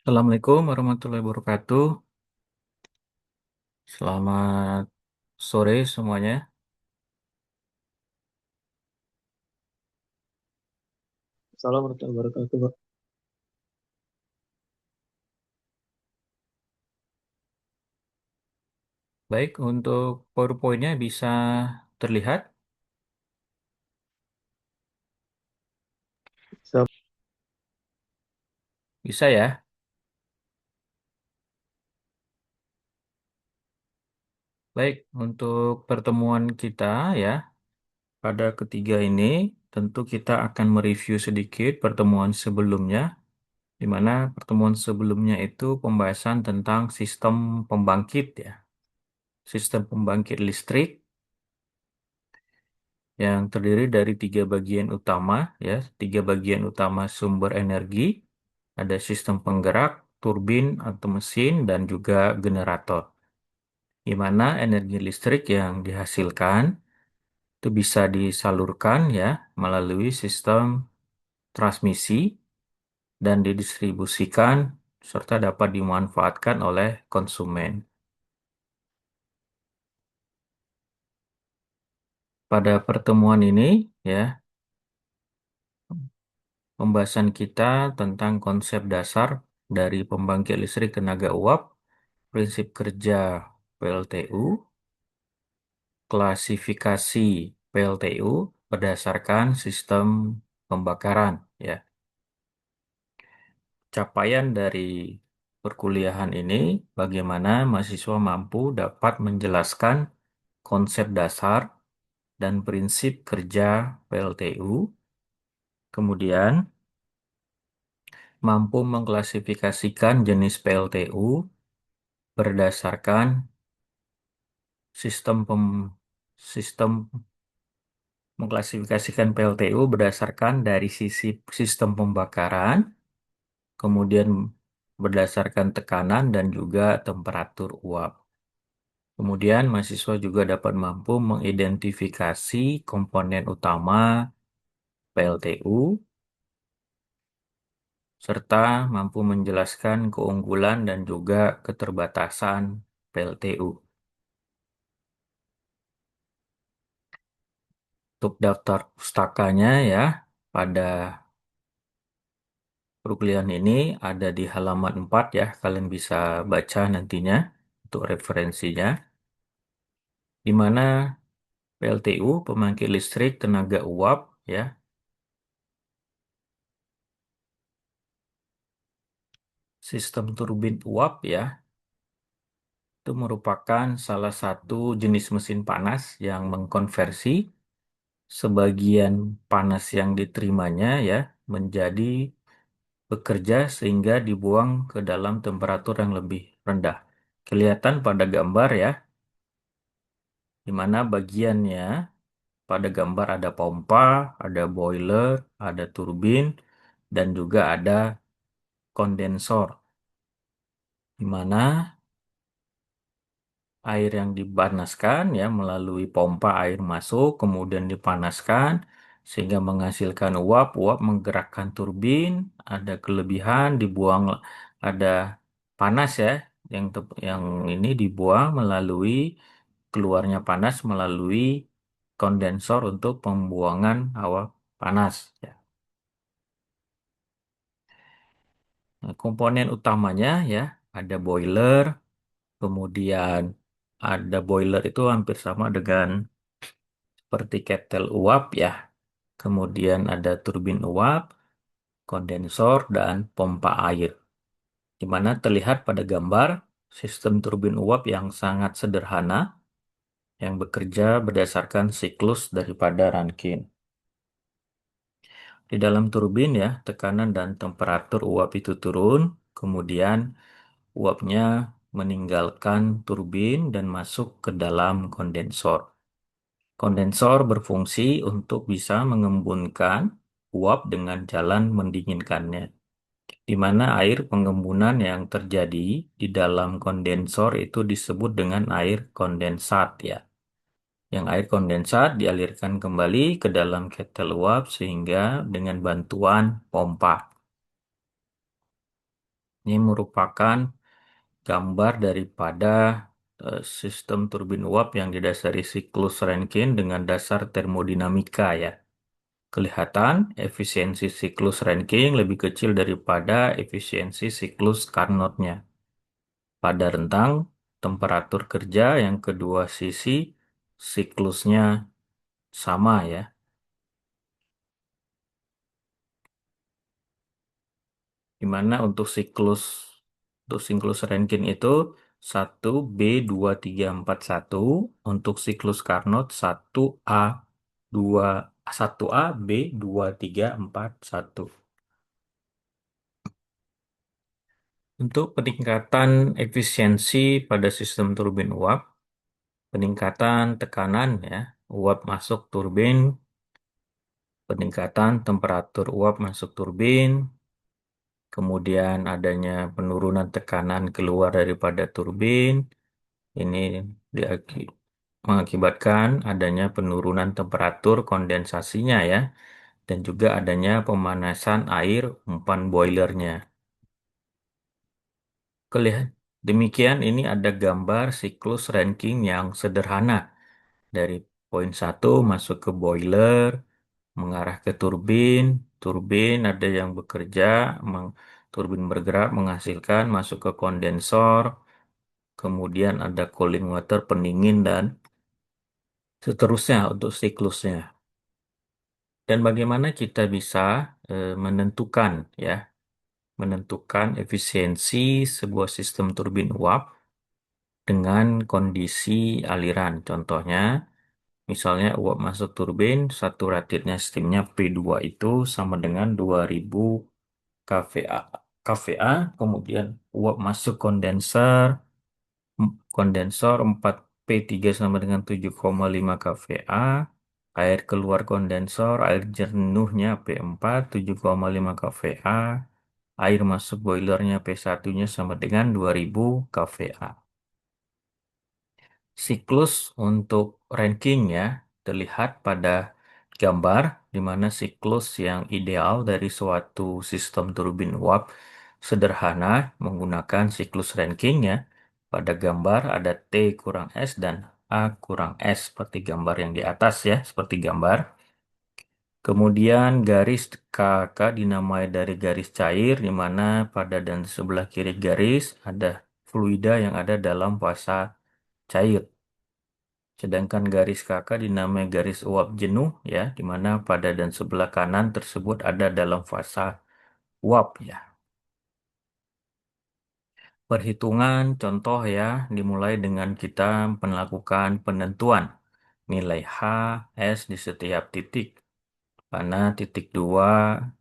Assalamualaikum warahmatullahi wabarakatuh. Selamat sore semuanya. Assalamualaikum warahmatullahi wabarakatuh, Bang. Baik, untuk PowerPoint-nya bisa terlihat? Sa- Bisa ya? Baik, untuk pertemuan kita ya, pada ketiga ini tentu kita akan mereview sedikit pertemuan sebelumnya, di mana pertemuan sebelumnya itu pembahasan tentang sistem pembangkit ya, sistem pembangkit listrik yang terdiri dari tiga bagian utama ya, tiga bagian utama sumber energi, ada sistem penggerak, turbin atau mesin dan juga generator. Di mana energi listrik yang dihasilkan itu bisa disalurkan ya melalui sistem transmisi dan didistribusikan serta dapat dimanfaatkan oleh konsumen. Pada pertemuan ini ya, pembahasan kita tentang konsep dasar dari pembangkit listrik tenaga uap, prinsip kerja PLTU, klasifikasi PLTU berdasarkan sistem pembakaran ya. Capaian dari perkuliahan ini bagaimana mahasiswa mampu dapat menjelaskan konsep dasar dan prinsip kerja PLTU, kemudian mampu mengklasifikasikan jenis PLTU berdasarkan sistem sistem mengklasifikasikan PLTU berdasarkan dari sisi sistem pembakaran, kemudian berdasarkan tekanan dan juga temperatur uap. Kemudian mahasiswa juga dapat mampu mengidentifikasi komponen utama PLTU serta mampu menjelaskan keunggulan dan juga keterbatasan PLTU. Untuk daftar pustakanya ya, pada perkuliahan ini ada di halaman 4 ya, kalian bisa baca nantinya untuk referensinya, di mana PLTU, pembangkit listrik tenaga uap ya, sistem turbin uap ya, itu merupakan salah satu jenis mesin panas yang mengkonversi sebagian panas yang diterimanya ya menjadi bekerja sehingga dibuang ke dalam temperatur yang lebih rendah. Kelihatan pada gambar ya, di mana bagiannya pada gambar ada pompa, ada boiler, ada turbin, dan juga ada kondensor, di mana air yang dipanaskan ya melalui pompa air masuk, kemudian dipanaskan sehingga menghasilkan uap, uap menggerakkan turbin, ada kelebihan dibuang, ada panas ya, yang ini dibuang melalui keluarnya panas melalui kondensor untuk pembuangan hawa panas ya. Nah, komponen utamanya ya ada boiler, kemudian ada boiler itu hampir sama dengan seperti ketel uap ya. Kemudian ada turbin uap, kondensor, dan pompa air. Di mana terlihat pada gambar sistem turbin uap yang sangat sederhana yang bekerja berdasarkan siklus daripada Rankine. Di dalam turbin ya, tekanan dan temperatur uap itu turun, kemudian uapnya meninggalkan turbin dan masuk ke dalam kondensor. Kondensor berfungsi untuk bisa mengembunkan uap dengan jalan mendinginkannya, di mana air pengembunan yang terjadi di dalam kondensor itu disebut dengan air kondensat ya. Yang air kondensat dialirkan kembali ke dalam ketel uap sehingga dengan bantuan pompa. Ini merupakan gambar daripada sistem turbin uap yang didasari siklus Rankine dengan dasar termodinamika ya. Kelihatan efisiensi siklus Rankine lebih kecil daripada efisiensi siklus Carnot-nya. Pada rentang temperatur kerja yang kedua sisi siklusnya sama ya. Di mana untuk siklus Rankine itu 1B2341, untuk siklus Carnot 1A B2341. Untuk peningkatan efisiensi pada sistem turbin uap, peningkatan tekanan ya, uap masuk turbin, peningkatan temperatur uap masuk turbin, kemudian adanya penurunan tekanan keluar daripada turbin. Ini diaki- mengakibatkan adanya penurunan temperatur kondensasinya ya, dan juga adanya pemanasan air umpan boilernya. Kelihatan demikian ini ada gambar siklus ranking yang sederhana dari poin satu masuk ke boiler, mengarah ke turbin, turbin ada yang bekerja, turbin bergerak menghasilkan masuk ke kondensor, kemudian ada cooling water pendingin dan seterusnya untuk siklusnya. Dan bagaimana kita bisa menentukan ya, menentukan efisiensi sebuah sistem turbin uap dengan kondisi aliran. Contohnya, misalnya uap masuk turbin, saturated steamnya P2 itu sama dengan 2000 kVA. kVA, kemudian uap masuk kondensor 4P3 sama dengan 7,5 kVA, air keluar kondensor, air jenuhnya P4 7,5 kVA, air masuk boilernya P1-nya sama dengan 2000 kVA. Siklus untuk ranking ya terlihat pada gambar di mana siklus yang ideal dari suatu sistem turbin uap sederhana menggunakan siklus ranking ya. Pada gambar ada T kurang S dan A kurang S seperti gambar yang di atas ya, seperti gambar. Kemudian garis KK dinamai dari garis cair di mana pada dan sebelah kiri garis ada fluida yang ada dalam fasa cair. Sedangkan garis kakak dinamai garis uap jenuh ya, di mana pada dan sebelah kanan tersebut ada dalam fasa uap ya. Perhitungan contoh ya, dimulai dengan kita melakukan penentuan nilai H, S di setiap titik. Karena titik 2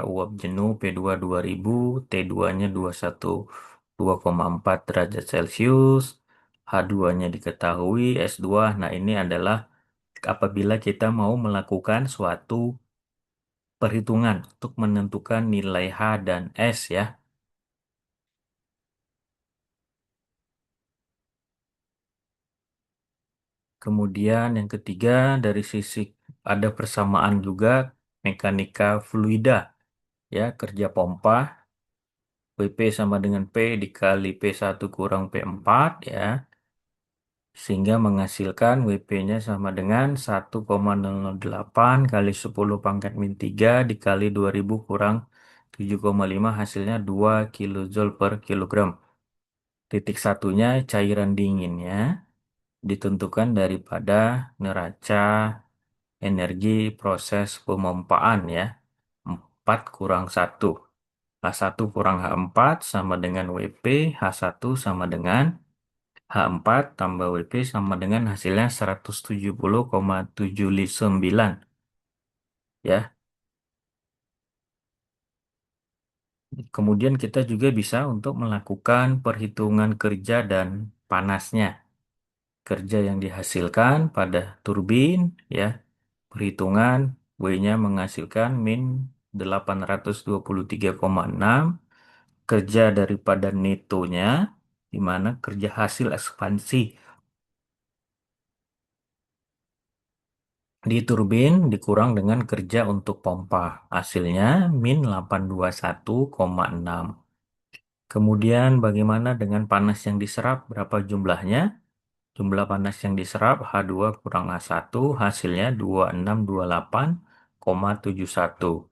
uap jenuh P2 2000, T2-nya 2,4 derajat Celcius, H2-nya diketahui, S2. Nah, ini adalah apabila kita mau melakukan suatu perhitungan untuk menentukan nilai H dan S ya. Kemudian yang ketiga dari sisi ada persamaan juga mekanika fluida ya, kerja pompa WP sama dengan P dikali P1 kurang P4 ya, sehingga menghasilkan WP-nya sama dengan 1,008 kali 10 pangkat min 3 dikali 2000 kurang 7,5 hasilnya 2 kilojoule per kilogram. Titik satunya cairan dinginnya ditentukan daripada neraca energi proses pemompaan ya. 4 kurang 1. H1 kurang H4 sama dengan WP, H1 sama dengan H4 tambah WP sama dengan hasilnya 170,79 ya. Kemudian kita juga bisa untuk melakukan perhitungan kerja dan panasnya. Kerja yang dihasilkan pada turbin ya. Perhitungan W-nya menghasilkan min 823,6, kerja daripada netonya di mana kerja hasil ekspansi di turbin dikurang dengan kerja untuk pompa. Hasilnya min 821,6. Kemudian bagaimana dengan panas yang diserap? Berapa jumlahnya? Jumlah panas yang diserap H2 kurang H1 hasilnya 2628,71.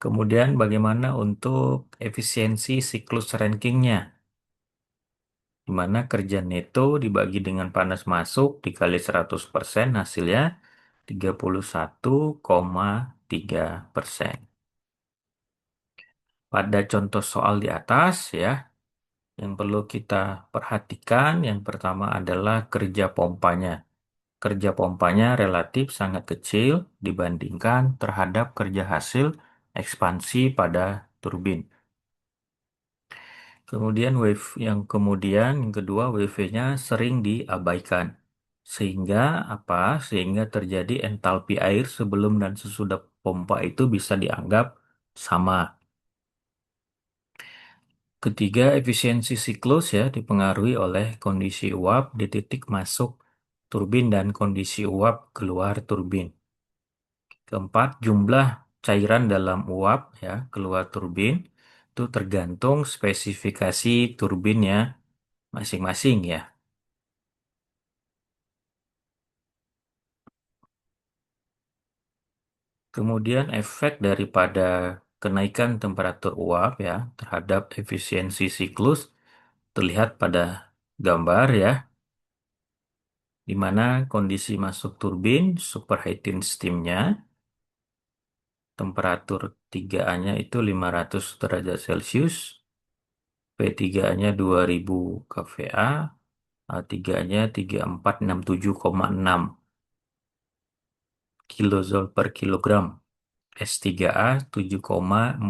Kemudian bagaimana untuk efisiensi siklus rankingnya? Di mana kerja neto dibagi dengan panas masuk dikali 100% hasilnya 31,3%. Pada contoh soal di atas ya, yang perlu kita perhatikan yang pertama adalah kerja pompanya. Kerja pompanya relatif sangat kecil dibandingkan terhadap kerja hasil ekspansi pada turbin. Kemudian yang kedua WV-nya sering diabaikan. Sehingga apa? Sehingga terjadi entalpi air sebelum dan sesudah pompa itu bisa dianggap sama. Ketiga, efisiensi siklus ya dipengaruhi oleh kondisi uap di titik masuk turbin dan kondisi uap keluar turbin. Keempat, jumlah cairan dalam uap ya keluar turbin itu tergantung spesifikasi turbinnya masing-masing ya. Kemudian efek daripada kenaikan temperatur uap ya terhadap efisiensi siklus terlihat pada gambar ya, di mana kondisi masuk turbin superheating steamnya temperatur 3A-nya itu 500 derajat Celcius, P3A-nya 2000 kVA, A3-nya 3467,6 kilojoule per kilogram. S3A 7,4317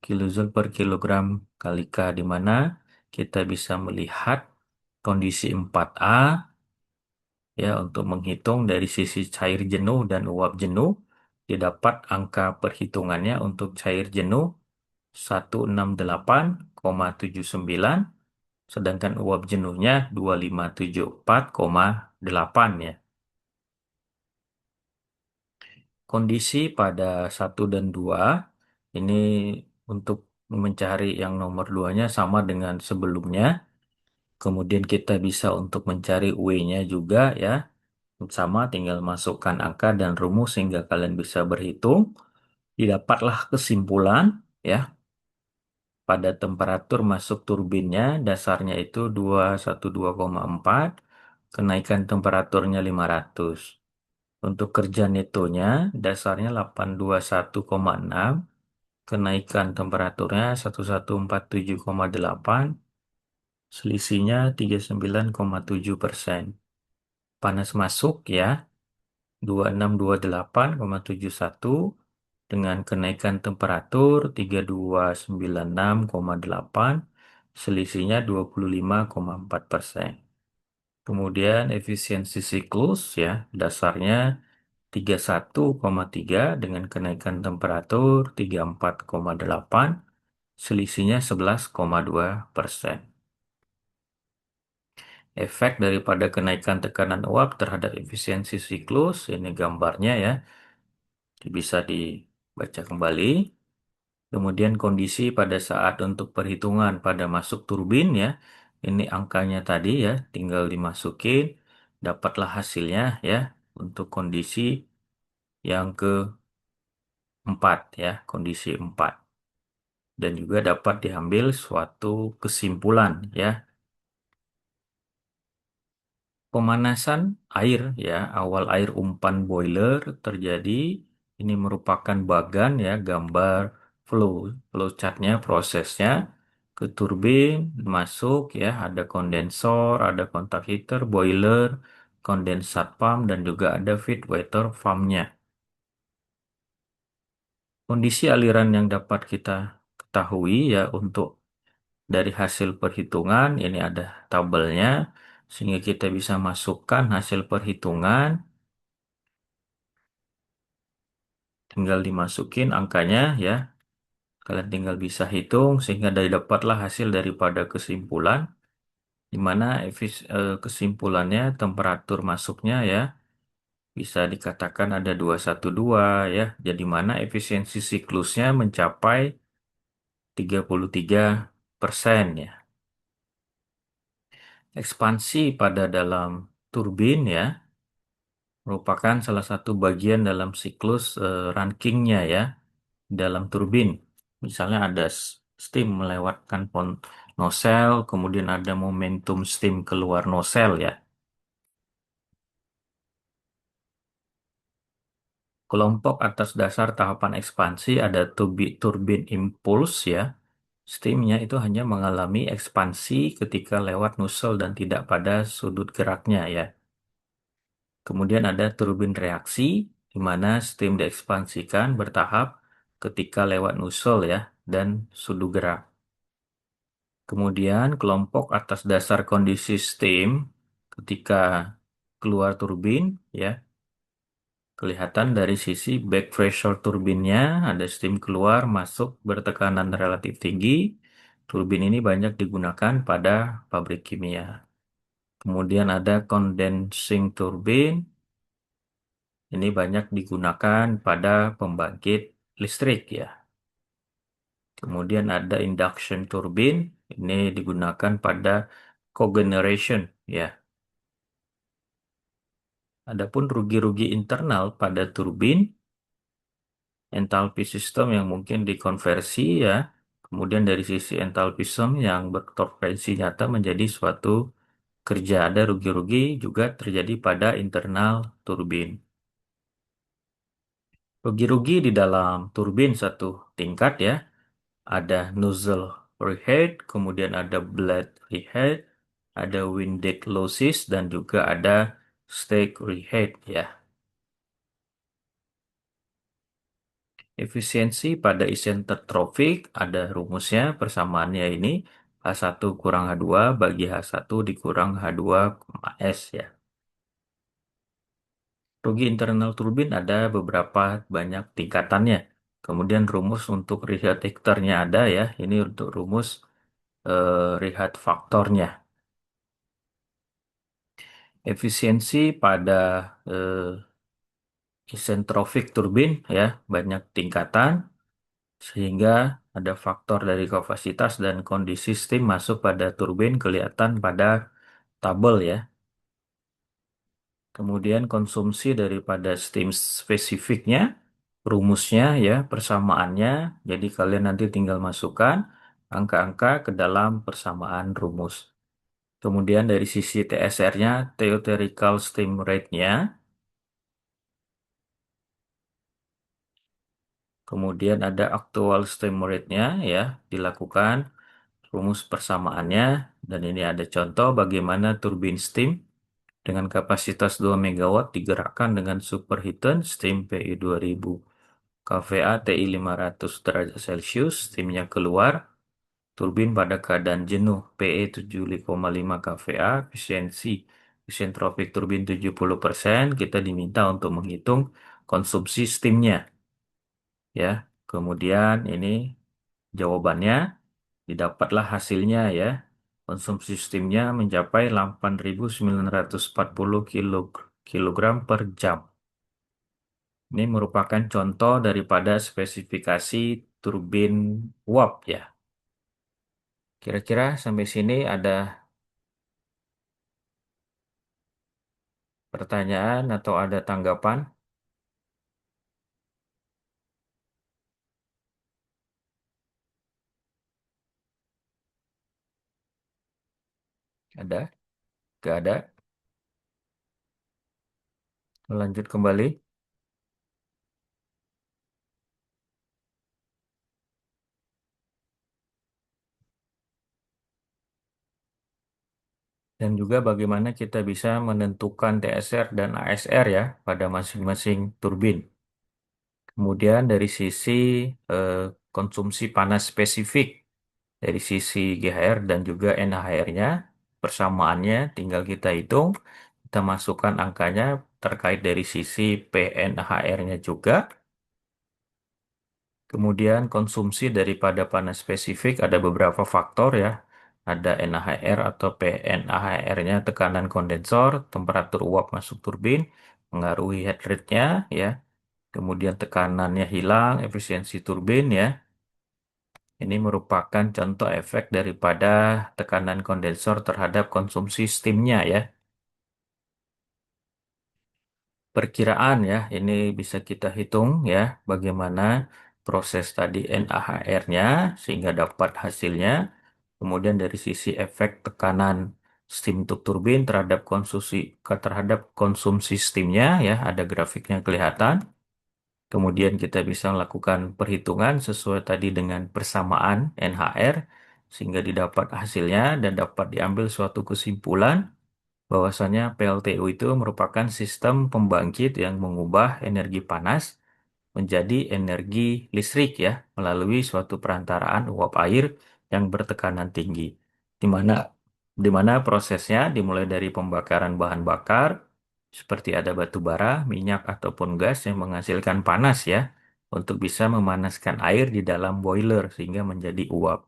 kilojoule per kilogram kali K, di mana kita bisa melihat kondisi 4A ya untuk menghitung dari sisi cair jenuh dan uap jenuh didapat angka perhitungannya untuk cair jenuh 168,79 sedangkan uap jenuhnya 2574,8 ya. Kondisi pada satu dan 2 ini untuk mencari yang nomor 2-nya sama dengan sebelumnya. Kemudian kita bisa untuk mencari W-nya juga ya. Sama tinggal masukkan angka dan rumus sehingga kalian bisa berhitung. Didapatlah kesimpulan ya. Pada temperatur masuk turbinnya dasarnya itu 212,4, kenaikan temperaturnya 500. Untuk kerja netonya dasarnya 821,6, kenaikan temperaturnya 1147,8, selisihnya 39,7%. Panas masuk ya 2628,71 dengan kenaikan temperatur 3296,8, selisihnya 25,4%. Kemudian efisiensi siklus ya dasarnya 31,3 dengan kenaikan temperatur 34,8, selisihnya 11,2%. Efek daripada kenaikan tekanan uap terhadap efisiensi siklus, ini gambarnya ya, bisa dibaca kembali. Kemudian kondisi pada saat untuk perhitungan pada masuk turbin ya, ini angkanya tadi ya, tinggal dimasukin, dapatlah hasilnya ya, untuk kondisi yang keempat ya, kondisi 4. Dan juga dapat diambil suatu kesimpulan ya. Pemanasan air ya, awal air umpan boiler terjadi. Ini merupakan bagan ya, gambar flow chartnya, prosesnya ke turbin masuk ya, ada kondensor, ada kontak heater, boiler, kondensat pump dan juga ada feed water farmnya. Kondisi aliran yang dapat kita ketahui ya untuk dari hasil perhitungan ini ada tabelnya sehingga kita bisa masukkan hasil perhitungan, tinggal dimasukin angkanya ya. Kalian tinggal bisa hitung sehingga dari dapatlah hasil daripada kesimpulan di mana kesimpulannya temperatur masuknya ya bisa dikatakan ada 212 ya. Jadi mana efisiensi siklusnya mencapai 33% ya. Ekspansi pada dalam turbin ya merupakan salah satu bagian dalam siklus rankingnya ya dalam turbin. Misalnya ada steam melewatkan nozzle, kemudian ada momentum steam keluar nozzle ya. Kelompok atas dasar tahapan ekspansi ada turbin impuls ya. Steamnya itu hanya mengalami ekspansi ketika lewat nozzle dan tidak pada sudut geraknya ya. Kemudian ada turbin reaksi, di mana steam diekspansikan bertahap ketika lewat nozzle ya, dan sudut gerak. Kemudian kelompok atas dasar kondisi steam ketika keluar turbin ya, kelihatan dari sisi back pressure turbinnya, ada steam keluar masuk bertekanan relatif tinggi. Turbin ini banyak digunakan pada pabrik kimia. Kemudian ada condensing turbine. Ini banyak digunakan pada pembangkit listrik ya. Kemudian ada induction turbine. Ini digunakan pada cogeneration ya. Adapun rugi-rugi internal pada turbin, entalpi sistem yang mungkin dikonversi ya. Kemudian dari sisi entalpi sistem yang bertoleransi nyata menjadi suatu kerja. Ada rugi-rugi juga terjadi pada internal turbin. Rugi-rugi di dalam turbin satu tingkat ya. Ada nozzle rehead, kemudian ada blade rehead, ada windage losses, dan juga ada stake rehead ya. Efisiensi pada isentropic ada rumusnya, persamaannya ini H1 kurang H2 bagi H1 dikurang H2, S ya. Rugi internal turbin ada beberapa banyak tingkatannya. Kemudian rumus untuk reheat factornya ada ya. Ini untuk rumus reheat faktornya. Efisiensi pada isentropic turbin ya banyak tingkatan sehingga ada faktor dari kapasitas dan kondisi steam masuk pada turbin kelihatan pada tabel ya. Kemudian konsumsi daripada steam spesifiknya, rumusnya ya, persamaannya. Jadi kalian nanti tinggal masukkan angka-angka ke dalam persamaan rumus. Kemudian dari sisi TSR-nya, theoretical steam rate-nya. Kemudian ada actual steam rate-nya ya, dilakukan rumus persamaannya. Dan ini ada contoh bagaimana turbin steam dengan kapasitas 2 megawatt digerakkan dengan superheated steam PI 2000 kVA TI 500 derajat Celcius, steamnya keluar, turbin pada keadaan jenuh PE 7,5 kVA, efisiensi isentropik turbin 70%, kita diminta untuk menghitung konsumsi steamnya. Ya, kemudian ini jawabannya, didapatlah hasilnya ya. Konsumsi steamnya mencapai 8.940 kilogram per jam. Ini merupakan contoh daripada spesifikasi turbin uap ya. Kira-kira sampai sini ada pertanyaan atau ada tanggapan? Ada? Gak ada? Lanjut kembali. Dan juga bagaimana kita bisa menentukan TSR dan ASR ya pada masing-masing turbin. Kemudian dari sisi eh, konsumsi panas spesifik, dari sisi GHR dan juga NHR-nya, persamaannya tinggal kita hitung, kita masukkan angkanya terkait dari sisi PNHR-nya juga. Kemudian konsumsi daripada panas spesifik ada beberapa faktor ya. Ada NaHR atau PNaHR-nya, tekanan kondensor, temperatur uap masuk turbin, mengaruhi head rate-nya ya. Kemudian tekanannya hilang, efisiensi turbin ya. Ini merupakan contoh efek daripada tekanan kondensor terhadap konsumsi steamnya ya. Perkiraan ya, ini bisa kita hitung ya, bagaimana proses tadi NaHR-nya sehingga dapat hasilnya. Kemudian dari sisi efek tekanan steam tube turbin terhadap konsumsi steamnya ya, ada grafiknya kelihatan. Kemudian kita bisa melakukan perhitungan sesuai tadi dengan persamaan NHR sehingga didapat hasilnya dan dapat diambil suatu kesimpulan bahwasanya PLTU itu merupakan sistem pembangkit yang mengubah energi panas menjadi energi listrik ya melalui suatu perantaraan uap air yang bertekanan tinggi. Di mana di mana prosesnya dimulai dari pembakaran bahan bakar seperti ada batu bara, minyak ataupun gas yang menghasilkan panas ya untuk bisa memanaskan air di dalam boiler sehingga menjadi uap.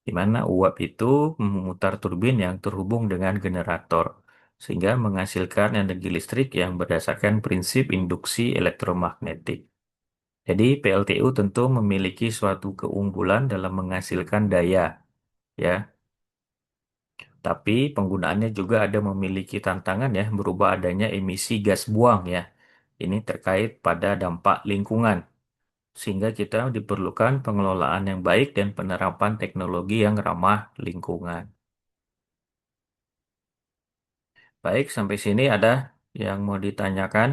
Di mana uap itu memutar turbin yang terhubung dengan generator sehingga menghasilkan energi listrik yang berdasarkan prinsip induksi elektromagnetik. Jadi PLTU tentu memiliki suatu keunggulan dalam menghasilkan daya, ya. Tapi penggunaannya juga ada memiliki tantangan ya, berubah adanya emisi gas buang ya. Ini terkait pada dampak lingkungan, sehingga kita diperlukan pengelolaan yang baik dan penerapan teknologi yang ramah lingkungan. Baik, sampai sini ada yang mau ditanyakan?